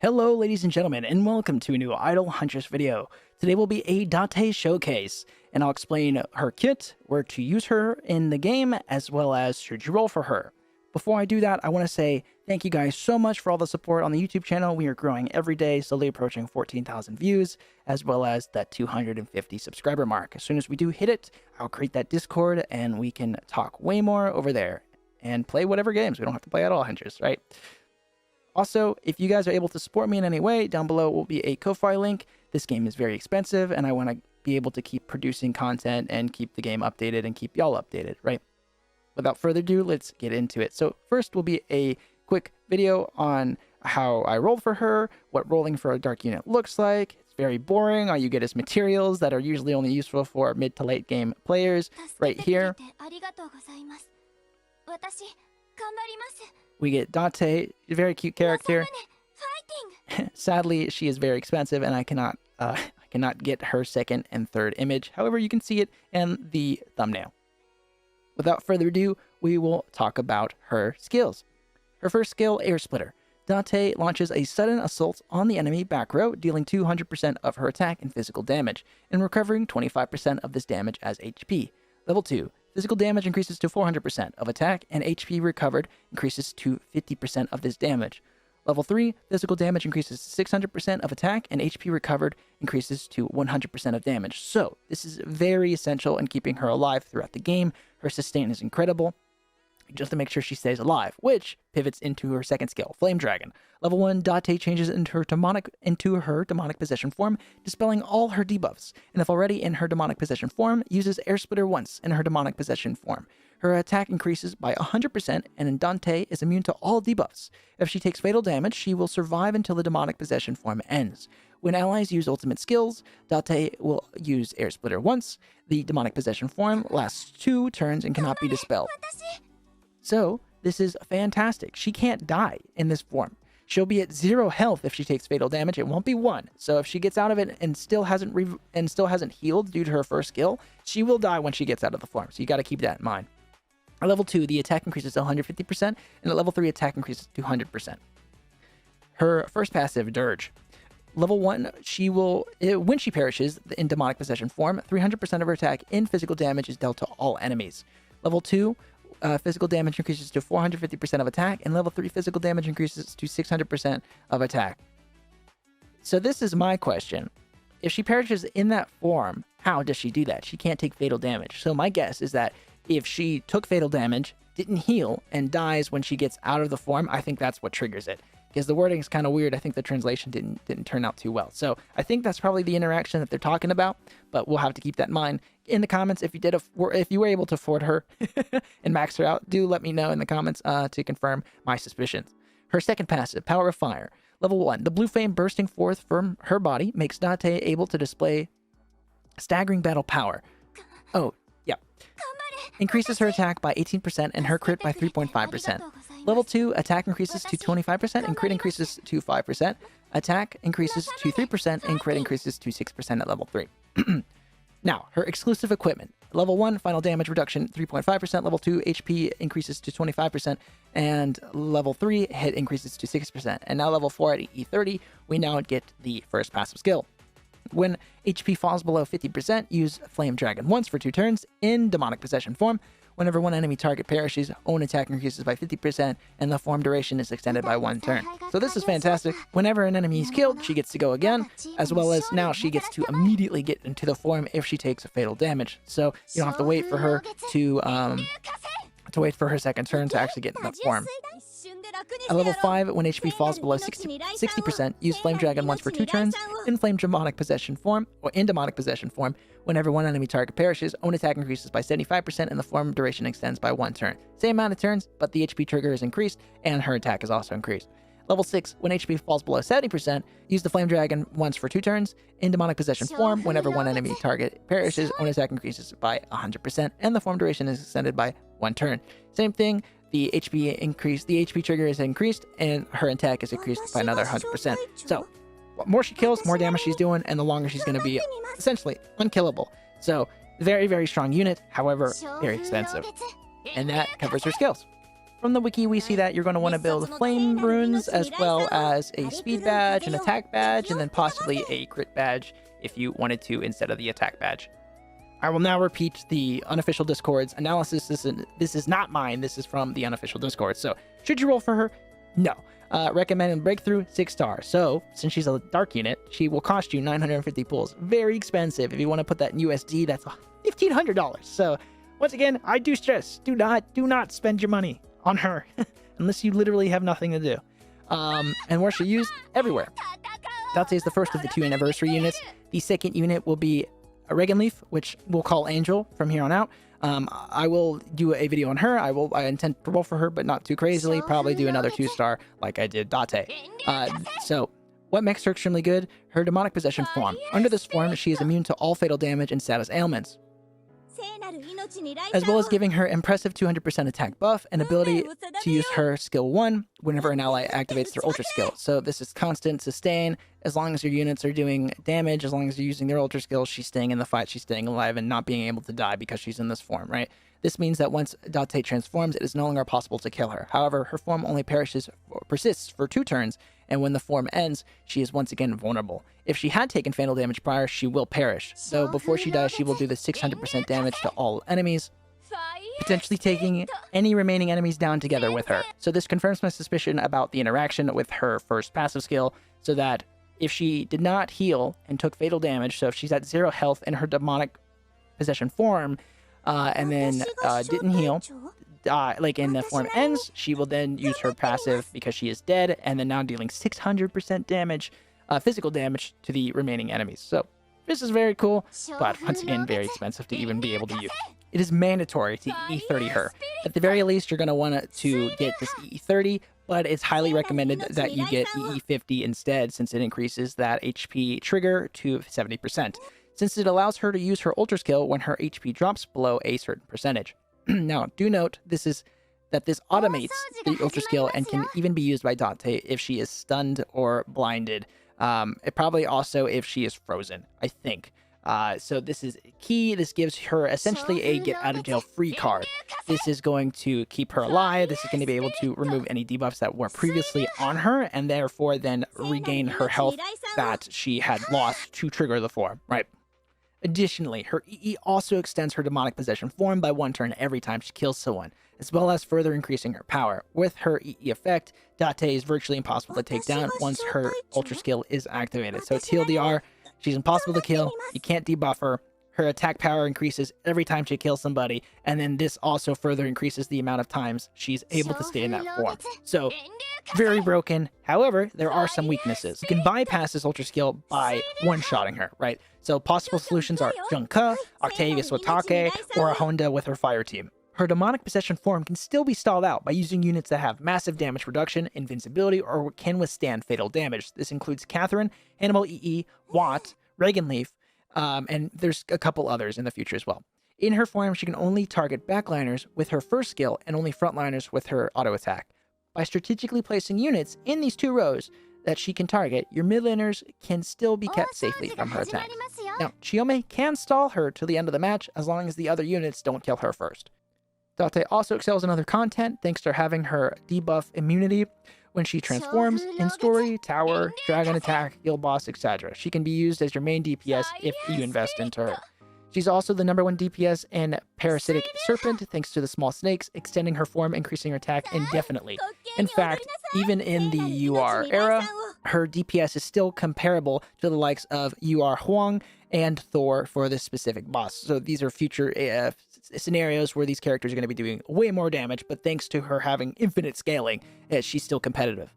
Hello ladies and gentlemen, and welcome to a new Idle Huntress video. Today will be a Date showcase, and I'll explain her kit, where to use her in the game, as well as should you roll for her. Before I do that, I want to say thank you guys so much for all the support on the YouTube channel. We are growing every day, slowly approaching 14,000 views, as well as that 250 subscriber mark. As soon as we do hit it, I'll create that Discord, and we can talk way more over there, and play whatever games. We don't have to play Idle Huntress, right? Also, if you guys are able to support me in any way, down below will be a Ko-Fi link. This game is very expensive, and I want to be able to keep producing content and keep the game updated and keep y'all updated, right? Without further ado, let's get into it. So first will be a quick video on how I rolled for her, what rolling for a dark unit looks like. It's very boring. All you get is materials that are usually only useful for mid to late game players. Right here, we get Date, a very cute character. Sadly, she is very expensive, and I cannot get her second and third image. However, you can see it in the thumbnail. Without further ado, we will talk about her skills. Her first skill, Air Splitter. Date launches a sudden assault on the enemy back row, dealing 200% of her attack and physical damage, and recovering 25% of this damage as HP. Level 2. Physical damage increases to 400% of attack, and HP recovered increases to 50% of this damage. Level 3, physical damage increases to 600% of attack, and HP recovered increases to 100% of damage. So, this is very essential in keeping her alive throughout the game. Her sustain is incredible, just to make sure she stays alive, which pivots into her second skill, Flame Dragon. Level 1, Date changes into her demonic possession form, dispelling all her debuffs, and if already in her demonic possession form, uses Air Splitter once in her demonic possession form. Her attack increases by 100%, and Date is immune to all debuffs. If she takes fatal damage, she will survive until the demonic possession form ends. When allies use ultimate skills, Date will use Air Splitter once. The demonic possession form lasts 2 turns and cannot be dispelled. So, this is fantastic. She can't die in this form. She'll be at 0 health if she takes fatal damage. It won't be 1. So if she gets out of it and still hasn't healed due to her first skill, she will die when she gets out of the form. So you got to keep that in mind. At level 2, the attack increases to 150%, and at level 3, attack increases to 100%. Her first passive, Dirge. Level 1, when she perishes in demonic possession form, 300% of her attack and physical damage is dealt to all enemies. Level 2, physical damage increases to 450% of attack, and level 3 physical damage increases to 600% of attack. So this is my question. If she perishes in that form, how does she do that? She can't take fatal damage. So my guess is that if she took fatal damage, didn't heal, and dies when she gets out of the form, I think that's what triggers it. Because the wording is kind of weird. I think the translation didn't turn out too well. So I think that's probably the interaction that they're talking about, but we'll have to keep that in mind. In the comments, if you were able to afford her and max her out, do let me know in the comments to confirm my suspicions. Her second passive, Power of Fire. Level 1, the blue flame bursting forth from her body makes Date able to display staggering battle power. Oh, yeah. Increases her attack by 18% and her crit by 3.5%. Level 2, attack increases to 25% and crit increases to 5%. Attack increases to 3% and crit increases to 6% at level 3. Now, her exclusive equipment. Level 1, final damage reduction 3.5%. Level 2, HP increases to 25%. And level 3, hit increases to 6%. And now level 4 at E30, we now get the first passive skill. When HP falls below 50%, use Flame Dragon once for 2 turns in demonic possession form. Whenever one enemy target perishes, own attack increases by 50%, and the form duration is extended by 1 turn. So this is fantastic. Whenever an enemy is killed, she gets to go again, as well as now she gets to immediately get into the form if she takes a fatal damage. So you don't have to wait for her to wait for her second turn to actually get in that form. At level 5, when HP falls below 60%, use Flame Dragon once for 2 turns in demonic possession form. Whenever one enemy target perishes, own attack increases by 75% and the form duration extends by 1 turn. Same amount of turns, but the HP trigger is increased and her attack is also increased. Level 6, when HP falls below 70%, use the Flame Dragon once for 2 turns in demonic possession form. Whenever one enemy target perishes, own attack increases by 100% and the form duration is extended by 1 turn. Same thing. The HP trigger is increased, and her attack is increased by another 100%. So, the more she kills, more damage she's doing, and the longer she's going to be essentially unkillable. So, very, very strong unit, however, very expensive. And that covers her skills. From the wiki, we see that you're going to want to build flame runes as well as a speed badge, an attack badge, and then possibly a crit badge if you wanted to instead of the attack badge. I will now repeat the unofficial Discord's analysis. This is not mine. This is from the unofficial Discord. So should you roll for her? No. Recommended breakthrough 6 stars. So since she's a dark unit, she will cost you 950 pulls. Very expensive. If you want to put that in USD, that's $1,500. So once again, I do stress, do not spend your money on her unless you literally have nothing to do. And where she used? Everywhere. Date is the first of the 2 anniversary units. The second unit will be a Regenleaf, which we'll call Angel from here on out. I will do a video on her. I intend to roll for her, but not too crazily. Probably do another 2-star like I did Date. So what makes her extremely good? Her demonic possession form. Under this form, she is immune to all fatal damage and status ailments, as well as giving her impressive 200% attack buff and ability to use her skill 1 whenever an ally activates their ultra skill. So this is constant sustain. As long as your units are doing damage, as long as you're using their ultra skill, she's staying in the fight, she's staying alive and not being able to die because she's in this form, right? This means that once Date transforms, it is no longer possible to kill her. However, her form only persists for 2 turns, and when the form ends, she is once again vulnerable. If she had taken fatal damage prior, she will perish. So before she dies, she will do the 600% damage to all enemies, potentially taking any remaining enemies down together with her. So this confirms my suspicion about the interaction with her first passive skill, so that if she did not heal and took fatal damage, so if she's at 0 health in her demonic possession form, and then didn't heal, like in the form ends, she will then use her passive because she is dead, and then now dealing 600% damage, physical damage to the remaining enemies. So this is very cool, but once again, very expensive to even be able to use. It is mandatory to E30 her. At the very least, you're going to want to get this E30, but it's highly recommended that you get EE50 instead, since it increases that HP trigger to 70%, since it allows her to use her ultra skill when her HP drops below a certain percentage. Now, do note this automates the ultra skill and can even be used by Date if she is stunned or blinded. It probably also if she is frozen, I think. So this is key. This gives her essentially a get out of jail free card. This is going to keep her alive. This is going to be able to remove any debuffs that were previously on her, and therefore then regain her health that she had lost to trigger the form, right? Additionally, her EE also extends her demonic possession form by 1 turn every time she kills someone, as well as further increasing her power. With her EE effect, Date is virtually impossible to take down once her ultra skill is activated. So TLDR, she's impossible to kill, you can't debuff her, her attack power increases every time she kills somebody, and then this also further increases the amount of times she's able to stay in that form. So, very broken. However, there are some weaknesses. You can bypass this ultra skill by one-shotting her, right? So possible solutions are Junka, Octavius Watake, or a Honda with her fire team. Her demonic possession form can still be stalled out by using units that have massive damage reduction, invincibility, or can withstand fatal damage. This includes Catherine, Hannibal EE, Watt, Regenleaf, and there's a couple others in the future as well. In her form, she can only target backliners with her first skill and only frontliners with her auto attack. By strategically placing units in these 2 rows that she can target, your mid-laners can still be kept safely from her attack. Now, Chiome can stall her to the end of the match as long as the other units don't kill her first. Date also excels in other content thanks to having her debuff immunity when she transforms in story, tower, dragon attack, guild boss, etc. She can be used as your main DPS if you invest into her. She's also the #1 DPS in Parasitic Serpent thanks to the small snakes, extending her form, increasing her attack indefinitely. In fact, even in the UR era, her DPS is still comparable to the likes of UR Huang and Thor for this specific boss. So these are future scenarios where these characters are going to be doing way more damage, but thanks to her having infinite scaling, she's still competitive.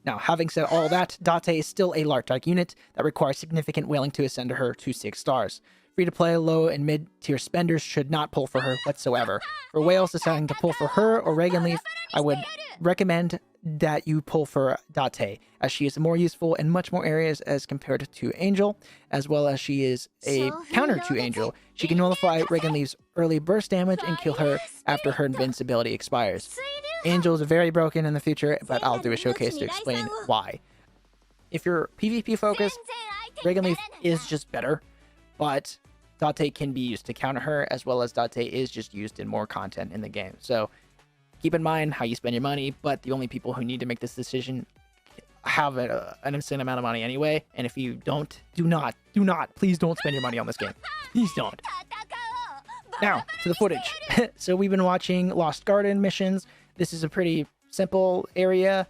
Now, having said all that, Date is still a Lark-type unit that requires significant whaling to ascend her to 6 stars. Free-to-play, low, and mid-tier spenders should not pull for her whatsoever. For whales deciding to pull for her or Regenleaf, I would recommend that you pull for Date, as she is more useful in much more areas as compared to Angel, as well as she is a counter to Angel. She can nullify Regenleaf's early burst damage and kill her after her invincibility expires. Angel is very broken in the future, but I'll do a showcase to explain why. If you're PvP focused, Regenleaf is just better, but Date can be used to counter her, as well as Date is just used in more content in the game. So keep in mind how you spend your money, but the only people who need to make this decision have an insane amount of money anyway. And if you don't, please don't spend your money on this game. Please don't. Now, to the footage. So we've been watching Lost Garden missions. This is a pretty simple area.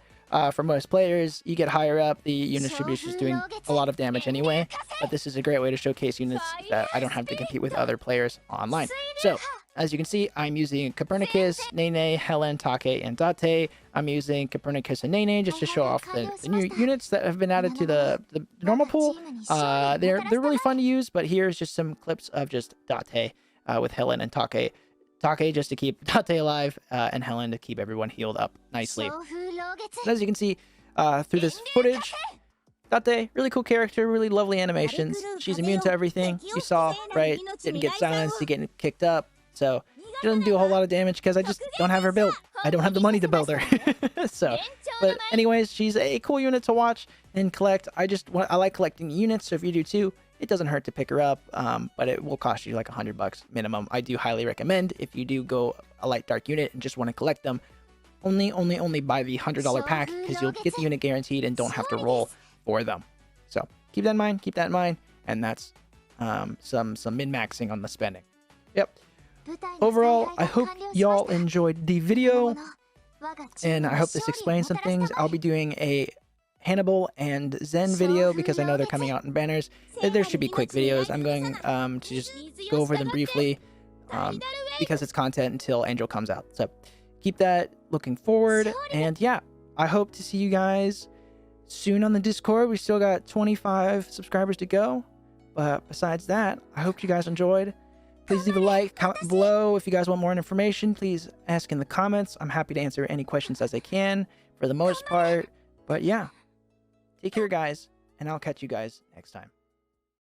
For most players, you get higher up, the unit distribution is doing a lot of damage anyway, but this is a great way to showcase units that I don't have to compete with other players online. So, as you can see, I'm using Copernicus, Nene, Helen, Take, and Date. I'm using Copernicus and Nene just to show off the new units that have been added to the normal pool. They're really fun to use, but here's just some clips of just Date with Helen and Take. Take just to keep Date alive, and Helen to keep everyone healed up nicely. And as you can see through this footage, Date, really cool character, really lovely animations. She's immune to everything. You saw, right? Didn't get silenced, didn't get kicked up. So she doesn't do a whole lot of damage because I just don't have her built. I don't have the money to build her. So, but anyways, she's a cool unit to watch and collect. I like collecting units, so if you do too, it doesn't hurt to pick her up, but it will cost you like $100 minimum. I do highly recommend if you do go a light dark unit and just want to collect them, only buy the $100 pack because you'll get the unit guaranteed and don't have to roll for them. So keep that in mind, and that's some min-maxing on the spending. Yep. Overall, I hope y'all enjoyed the video, and I hope this explains some things. I'll be doing a Hannibal and Zen video because I know they're coming out in banners. There should be quick videos. I'm going to just go over them briefly because it's content until Angel comes out. So keep that looking forward. And yeah, I hope to see you guys soon on the Discord. We still got 25 subscribers to go. But besides that, I hope you guys enjoyed. Please leave a like, comment below. If you guys want more information, please ask in the comments. I'm happy to answer any questions as I can for the most part. But yeah. Take care, guys, and I'll catch you guys next time.